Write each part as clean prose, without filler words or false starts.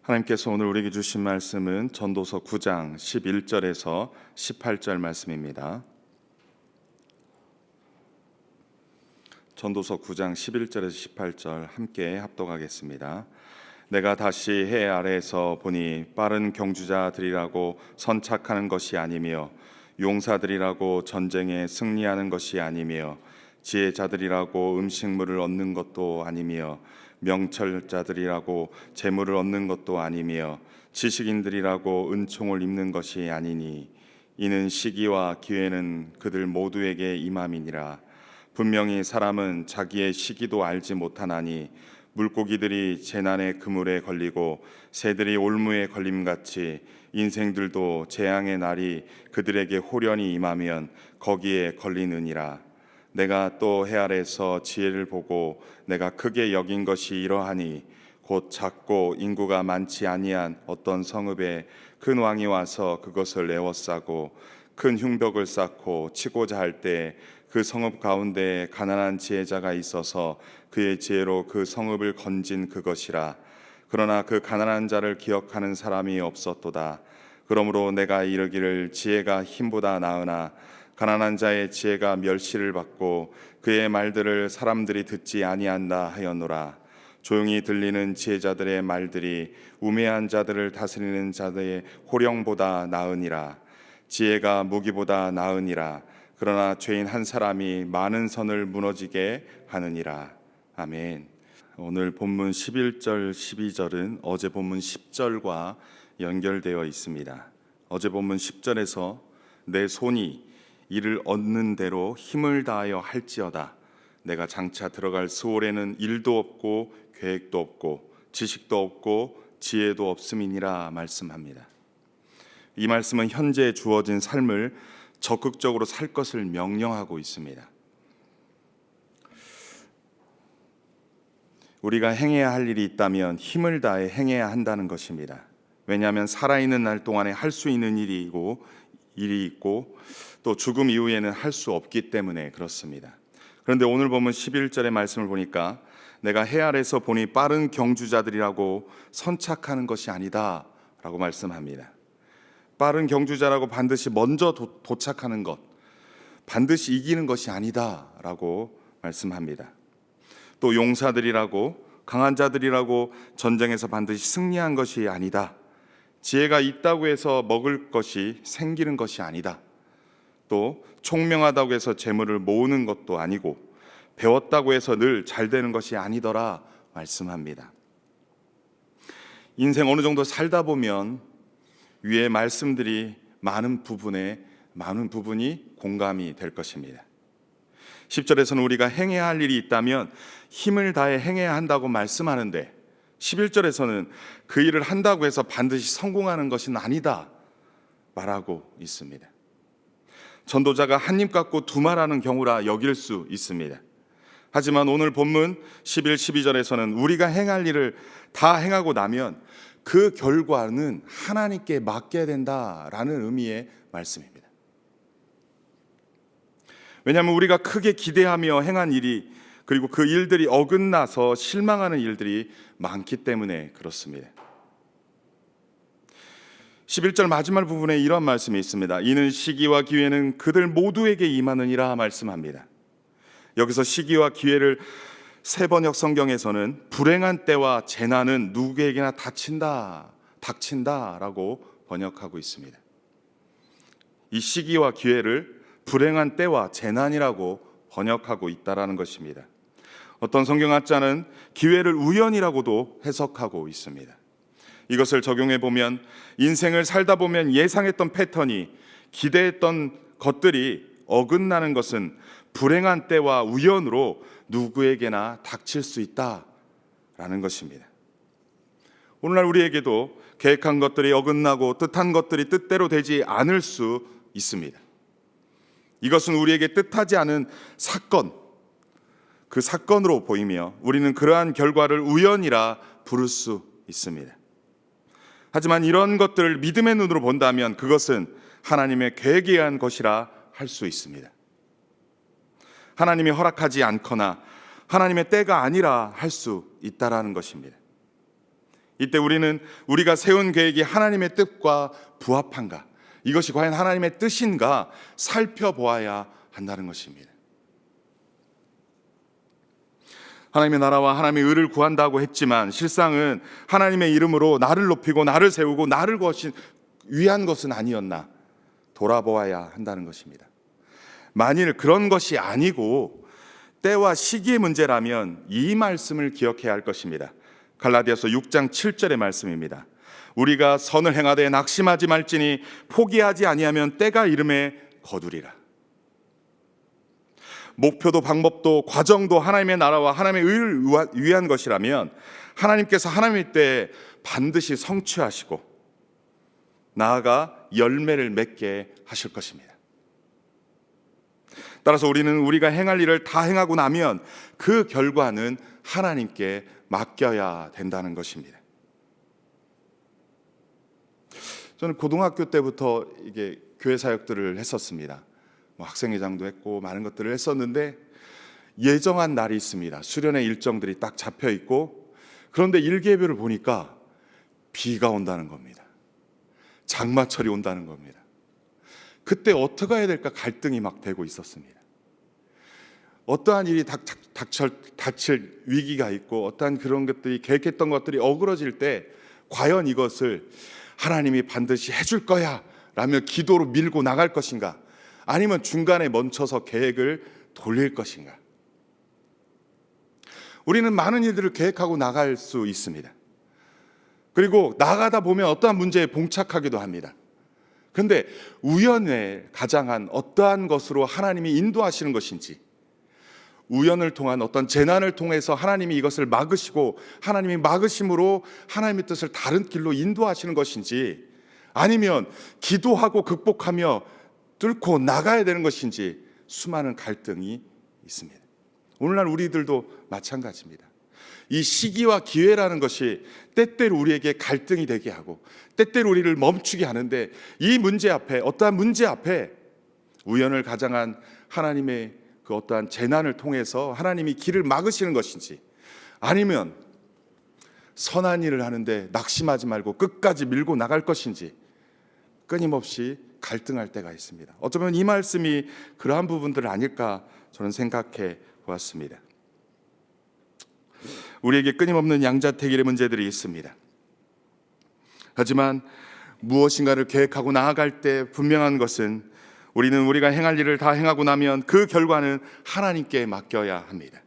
하나님께서 오늘 우리에게 주신 말씀은 전도서 9장 11절에서 18절 말씀입니다. 전도서 9장 11절에서 18절 함께 합독하겠습니다. 내가 다시 해 아래에서 보니 빠른 경주자들이라고 선착하는 것이 아니며 용사들이라고 전쟁에 승리하는 것이 아니며 지혜자들이라고 음식물을 얻는 것도 아니며 명철자들이라고 재물을 얻는 것도 아니며 지식인들이라고 은총을 입는 것이 아니니 이는 시기와 기회는 그들 모두에게 임함이니라. 분명히 사람은 자기의 시기도 알지 못하나니 물고기들이 재난의 그물에 걸리고 새들이 올무에 걸림같이 인생들도 재앙의 날이 그들에게 홀연히 임하면 거기에 걸리느니라. 내가 또 해 아래에서 지혜를 보고 내가 크게 여긴 것이 이러하니 곧 작고 인구가 많지 아니한 어떤 성읍에 큰 왕이 와서 그것을 에워싸고 큰 흉벽을 쌓고 치고자 할 때 그 성읍 가운데 가난한 지혜자가 있어서 그의 지혜로 그 성읍을 건진 그것이라. 그러나 그 가난한 자를 기억하는 사람이 없었도다. 그러므로 내가 이르기를 지혜가 힘보다 나으나 가난한 자의 지혜가 멸시를 받고 그의 말들을 사람들이 듣지 아니한다 하였노라. 조용히 들리는 지혜자들의 말들이 우매한 자들을 다스리는 자들의 호령보다 나으니라. 지혜가 무기보다 나으니라. 그러나 죄인 한 사람이 많은 선을 무너지게 하느니라. 아멘. 오늘 본문 11절 12절은 어제 본문 10절과 연결되어 있습니다. 어제 본문 10절에서 내 손이 이를 얻는 대로 힘을 다하여 할지어다. 내가 장차 들어갈 스올에는 일도 없고 계획도 없고 지식도 없고 지혜도 없음이니라 말씀합니다. 이 말씀은 현재 주어진 삶을 적극적으로 살 것을 명령하고 있습니다. 우리가 행해야 할 일이 있다면 힘을 다해 행해야 한다는 것입니다. 왜냐하면 살아있는 날 동안에 할 수 있는 일이 있고 또 죽음 이후에는 할 수 없기 때문에 그렇습니다. 그런데 오늘 보면 11절의 말씀을 보니까 내가 해 아래에서 보니 빠른 경주자들이라고 선착하는 것이 아니다 라고 말씀합니다. 빠른 경주자라고 반드시 먼저 도착하는 것, 반드시 이기는 것이 아니다 라고 말씀합니다. 또 용사들이라고 강한 자들이라고 전쟁에서 반드시 승리한 것이 아니다. 지혜가 있다고 해서 먹을 것이 생기는 것이 아니다. 또 총명하다고 해서 재물을 모으는 것도 아니고 배웠다고 해서 늘 잘 되는 것이 아니더라 말씀합니다. 인생 어느 정도 살다 보면 위의 말씀들이 많은 부분이 공감이 될 것입니다. 10절에서는 우리가 행해야 할 일이 있다면 힘을 다해 행해야 한다고 말씀하는데 11절에서는 그 일을 한다고 해서 반드시 성공하는 것은 아니다 말하고 있습니다. 전도자가 한 입 갖고 두 말하는 경우라 여길 수 있습니다. 하지만 오늘 본문 11, 12절에서는 우리가 행할 일을 다 행하고 나면 그 결과는 하나님께 맡겨야 된다라는 의미의 말씀입니다. 왜냐하면 우리가 크게 기대하며 행한 일이 그리고 그 일들이 어긋나서 실망하는 일들이 많기 때문에 그렇습니다. 11절 마지막 부분에 이런 말씀이 있습니다. 이는 시기와 기회는 그들 모두에게 임하느니라 말씀합니다. 여기서 시기와 기회를 세번역 성경에서는 불행한 때와 재난은 누구에게나 닥친다라고 번역하고 있습니다. 이 시기와 기회를 불행한 때와 재난이라고 번역하고 있다라는 것입니다. 어떤 성경학자는 기회를 우연이라고도 해석하고 있습니다. 이것을 적용해 보면 인생을 살다 보면 예상했던 패턴이 기대했던 것들이 어긋나는 것은 불행한 때와 우연으로 누구에게나 닥칠 수 있다라는 것입니다. 오늘날 우리에게도 계획한 것들이 어긋나고 뜻한 것들이 뜻대로 되지 않을 수 있습니다. 이것은 우리에게 뜻하지 않은 사건, 그 사건으로 보이며 우리는 그러한 결과를 우연이라 부를 수 있습니다. 하지만 이런 것들을 믿음의 눈으로 본다면 그것은 하나님의 계획에 의한 것이라 할 수 있습니다. 하나님이 허락하지 않거나 하나님의 때가 아니라 할 수 있다라는 것입니다. 이때 우리는 우리가 세운 계획이 하나님의 뜻과 부합한가, 이것이 과연 하나님의 뜻인가 살펴보아야 한다는 것입니다. 하나님의 나라와 하나님의 의를 구한다고 했지만 실상은 하나님의 이름으로 나를 높이고 나를 세우고 나를 위한 것은 아니었나 돌아보아야 한다는 것입니다. 만일 그런 것이 아니고 때와 시기의 문제라면 이 말씀을 기억해야 할 것입니다. 갈라디아서 6장 7절의 말씀입니다. 우리가 선을 행하되 낙심하지 말지니 포기하지 아니하면 때가 이름에 거두리라. 목표도 방법도 과정도 하나님의 나라와 하나님의 의를 위한 것이라면 하나님께서 하나님의 때에 반드시 성취하시고 나아가 열매를 맺게 하실 것입니다. 따라서 우리는 우리가 행할 일을 다 행하고 나면 그 결과는 하나님께 맡겨야 된다는 것입니다. 저는 고등학교 때부터 이게 교회 사역들을 했었습니다. 학생회장도 했고 많은 것들을 했었는데 예정한 날이 있습니다. 수련의 일정들이 딱 잡혀 있고, 그런데 일기예배를 보니까 비가 온다는 겁니다. 장마철이 온다는 겁니다. 그때 어떻게 해야 될까 갈등이 막 되고 있었습니다. 어떠한 일이 닥칠 위기가 있고 어떠한 그런 것들이 계획했던 것들이 어그러질 때 과연 이것을 하나님이 반드시 해줄 거야 라며 기도로 밀고 나갈 것인가, 아니면 중간에 멈춰서 계획을 돌릴 것인가. 우리는 많은 일들을 계획하고 나갈 수 있습니다. 그리고 나가다 보면 어떠한 문제에 봉착하기도 합니다. 그런데 우연에 가장한 어떠한 것으로 하나님이 인도하시는 것인지, 우연을 통한 어떤 재난을 통해서 하나님이 이것을 막으시고 하나님이 막으심으로 하나님의 뜻을 다른 길로 인도하시는 것인지, 아니면 기도하고 극복하며 뚫고 나가야 되는 것인지 수많은 갈등이 있습니다. 오늘날 우리들도 마찬가지입니다. 이 시기와 기회라는 것이 때때로 우리에게 갈등이 되게 하고 때때로 우리를 멈추게 하는데, 이 문제 앞에, 어떠한 문제 앞에 우연을 가장한 하나님의 그 어떠한 재난을 통해서 하나님이 길을 막으시는 것인지, 아니면 선한 일을 하는데 낙심하지 말고 끝까지 밀고 나갈 것인지 끊임없이 갈등할 때가 있습니다. 어쩌면 이 말씀이 그러한 부분들 아닐까 저는 생각해 보았습니다. 우리에게 끊임없는 양자택일의 문제들이 있습니다. 하지만 무엇인가를 계획하고 나아갈 때 분명한 것은 우리는 우리가 행할 일을 다 행하고 나면 그 결과는 하나님께 맡겨야 합니다.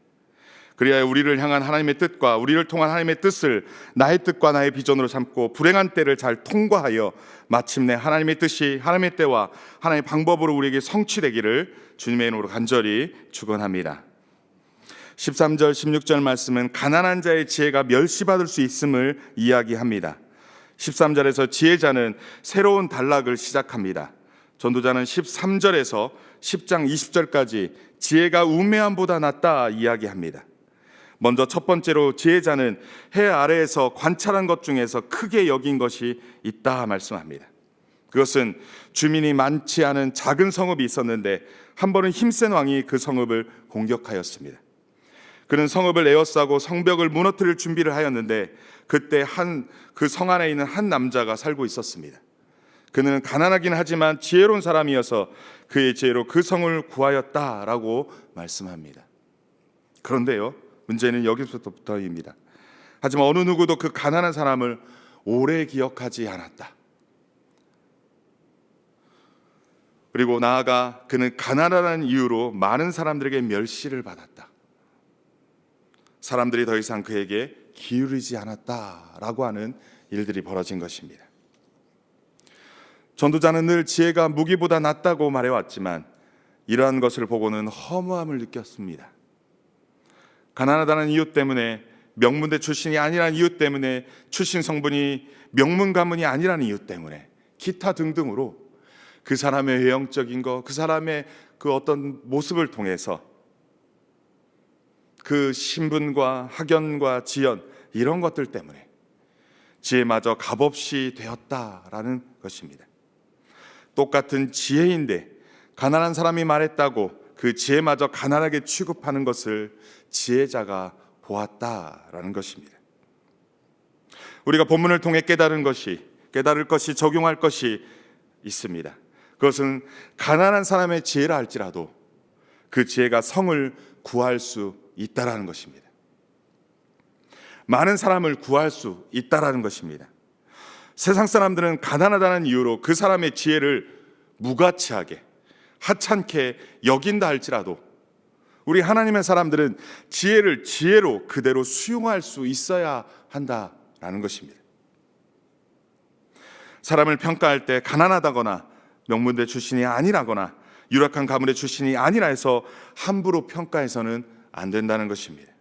그래야 우리를 향한 하나님의 뜻과 우리를 통한 하나님의 뜻을 나의 뜻과 나의 비전으로 삼고 불행한 때를 잘 통과하여 마침내 하나님의 뜻이 하나님의 때와 하나님의 방법으로 우리에게 성취되기를 주님의 이름으로 간절히 축원합니다. 13절 16절 말씀은 가난한 자의 지혜가 멸시받을 수 있음을 이야기합니다. 13절에서 지혜자는 새로운 단락을 시작합니다. 전도자는 13절에서 10장 20절까지 지혜가 우매함보다 낫다 이야기합니다. 먼저 첫 번째로 지혜자는 해 아래에서 관찰한 것 중에서 크게 여긴 것이 있다 말씀합니다. 그것은 주민이 많지 않은 작은 성읍이 있었는데 한 번은 힘센 왕이 그 성읍을 공격하였습니다. 그는 성읍을 에워싸고 성벽을 무너뜨릴 준비를 하였는데 그때 그 성 안에 있는 한 남자가 살고 있었습니다. 그는 가난하긴 하지만 지혜로운 사람이어서 그의 지혜로 그 성을 구하였다라고 말씀합니다. 그런데요, 문제는 여기서부터입니다. 하지만 어느 누구도 그 가난한 사람을 오래 기억하지 않았다. 그리고 나아가 그는 가난하다는 이유로 많은 사람들에게 멸시를 받았다. 사람들이 더 이상 그에게 기울이지 않았다라고 하는 일들이 벌어진 것입니다. 전도자는 늘 지혜가 무기보다 낫다고 말해왔지만 이러한 것을 보고는 허무함을 느꼈습니다. 가난하다는 이유 때문에, 명문대 출신이 아니라는 이유 때문에, 출신 성분이 명문 가문이 아니라는 이유 때문에, 기타 등등으로 그 사람의 외형적인 것, 그 사람의 그 어떤 모습을 통해서 그 신분과 학연과 지연, 이런 것들 때문에 지혜마저 값없이 되었다라는 것입니다. 똑같은 지혜인데 가난한 사람이 말했다고 그 지혜마저 가난하게 취급하는 것을 지혜자가 보았다라는 것입니다. 우리가 본문을 통해 깨달을 것이 적용할 것이 있습니다. 그것은 가난한 사람의 지혜라 할지라도 그 지혜가 성을 구할 수 있다라는 것입니다. 많은 사람을 구할 수 있다라는 것입니다. 세상 사람들은 가난하다는 이유로 그 사람의 지혜를 무가치하게 하찮게 여긴다 할지라도 우리 하나님의 사람들은 지혜를 지혜로 그대로 수용할 수 있어야 한다라는 것입니다. 사람을 평가할 때 가난하다거나 명문대 출신이 아니라거나 유력한 가문의 출신이 아니라 해서 함부로 평가해서는 안 된다는 것입니다.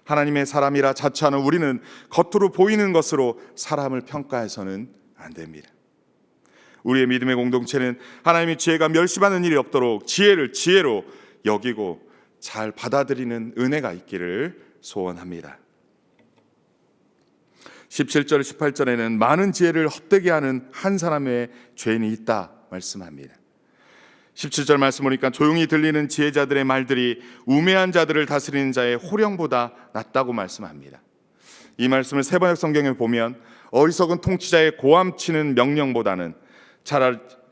하나님의 사람이라 자처하는 우리는 겉으로 보이는 것으로 사람을 평가해서는 안 됩니다. 우리의 믿음의 공동체는 하나님의 지혜가 멸시받는 일이 없도록 지혜를 지혜로 여기고 잘 받아들이는 은혜가 있기를 소원합니다. 17절 18절에는 많은 지혜를 헛되게 하는 한 사람의 죄인이 있다 말씀합니다. 17절 말씀 보니까 조용히 들리는 지혜자들의 말들이 우매한 자들을 다스리는 자의 호령보다 낫다고 말씀합니다. 이 말씀을 세번역 성경에 보면 어리석은 통치자의 고함치는 명령보다는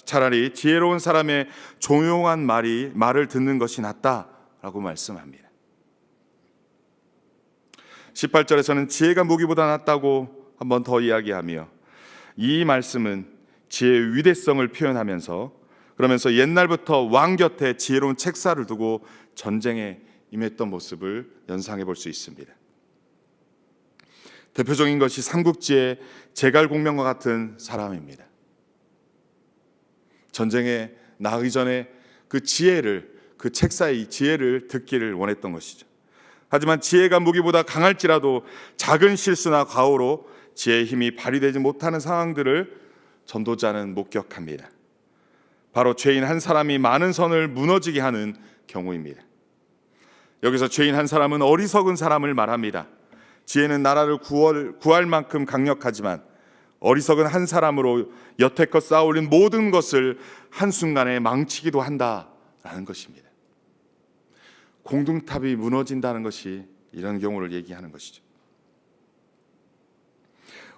차라리 지혜로운 사람의 조용한 말을 듣는 것이 낫다라고 말씀합니다. 18절에서는 지혜가 무기보다 낫다고 한 번 더 이야기하며 이 말씀은 지혜의 위대성을 표현하면서 그러면서 옛날부터 왕 곁에 지혜로운 책사를 두고 전쟁에 임했던 모습을 연상해 볼 수 있습니다. 대표적인 것이 삼국지의 제갈공명과 같은 사람입니다. 전쟁에 나가기 전에 그 책사의 지혜를 듣기를 원했던 것이죠. 하지만 지혜가 무기보다 강할지라도 작은 실수나 과오로 지혜의 힘이 발휘되지 못하는 상황들을 전도자는 목격합니다. 바로 죄인 한 사람이 많은 선을 무너지게 하는 경우입니다. 여기서 죄인 한 사람은 어리석은 사람을 말합니다. 지혜는 나라를 구할 만큼 강력하지만 어리석은 한 사람으로 여태껏 쌓아올린 모든 것을 한순간에 망치기도 한다라는 것입니다. 공동탑이 무너진다는 것이 이런 경우를 얘기하는 것이죠.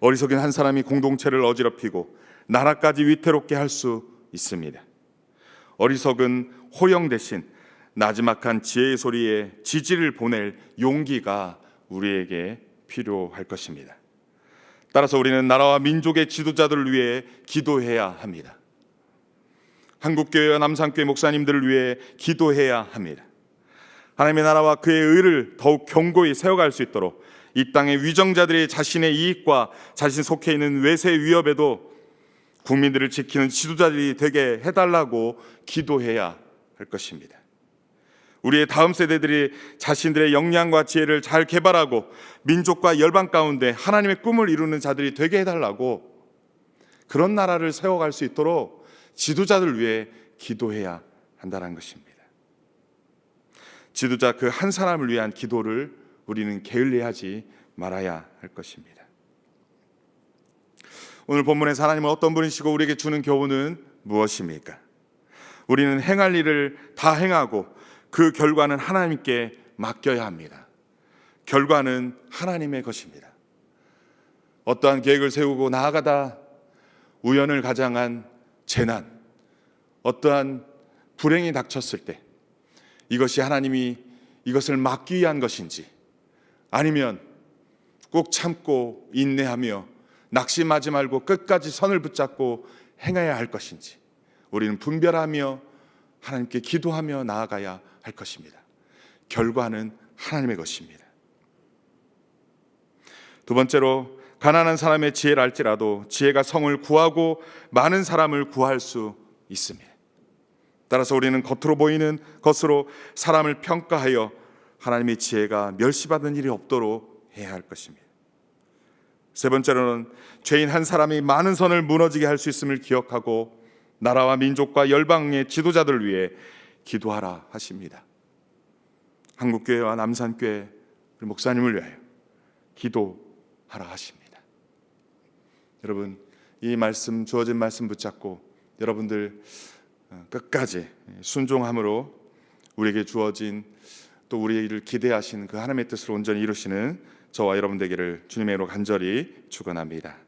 어리석은 한 사람이 공동체를 어지럽히고 나라까지 위태롭게 할 수 있습니다. 어리석은 호령 대신 나지막한 지혜의 소리에 지지를 보낼 용기가 우리에게 필요할 것입니다. 따라서 우리는 나라와 민족의 지도자들을 위해 기도해야 합니다. 한국교회와 남산교회 목사님들을 위해 기도해야 합니다. 하나님의 나라와 그의 의를 더욱 견고히 세워갈 수 있도록 이 땅의 위정자들이 자신의 이익과 자신 속해 있는 외세 위협에도 국민들을 지키는 지도자들이 되게 해달라고 기도해야 할 것입니다. 우리의 다음 세대들이 자신들의 역량과 지혜를 잘 개발하고 민족과 열방 가운데 하나님의 꿈을 이루는 자들이 되게 해달라고 그런 나라를 세워갈 수 있도록 지도자들 위해 기도해야 한다는 것입니다. 지도자 그 한 사람을 위한 기도를 우리는 게을리하지 말아야 할 것입니다. 오늘 본문에서 하나님은 어떤 분이시고 우리에게 주는 교훈은 무엇입니까? 우리는 행할 일을 다 행하고 그 결과는 하나님께 맡겨야 합니다. 결과는 하나님의 것입니다. 어떠한 계획을 세우고 나아가다 우연을 가장한 재난, 어떠한 불행이 닥쳤을 때 이것이 하나님이 이것을 막기 위한 것인지 아니면 꼭 참고 인내하며 낙심하지 말고 끝까지 선을 붙잡고 행해야 할 것인지 우리는 분별하며 하나님께 기도하며 나아가야 할 것입니다. 결과는 하나님의 것입니다. 두 번째로 가난한 사람의 지혜를 알지라도 지혜가 성을 구하고 많은 사람을 구할 수 있습니다. 따라서 우리는 겉으로 보이는 것으로 사람을 평가하여 하나님의 지혜가 멸시받는 일이 없도록 해야 할 것입니다. 세 번째로는 죄인 한 사람이 많은 선을 무너지게 할 수 있음을 기억하고 나라와 민족과 열방의 지도자들을 위해 기도하라 하십니다. 한국교회와 남산교회 목사님을 위하여 기도하라 하십니다. 여러분, 이 말씀, 주어진 말씀 붙잡고 여러분들 끝까지 순종함으로 우리에게 주어진 또 우리를 기대하시는 그 하나님의 뜻을 온전히 이루시는 저와 여러분 되기를 주님의 이름으로 간절히 축원합니다.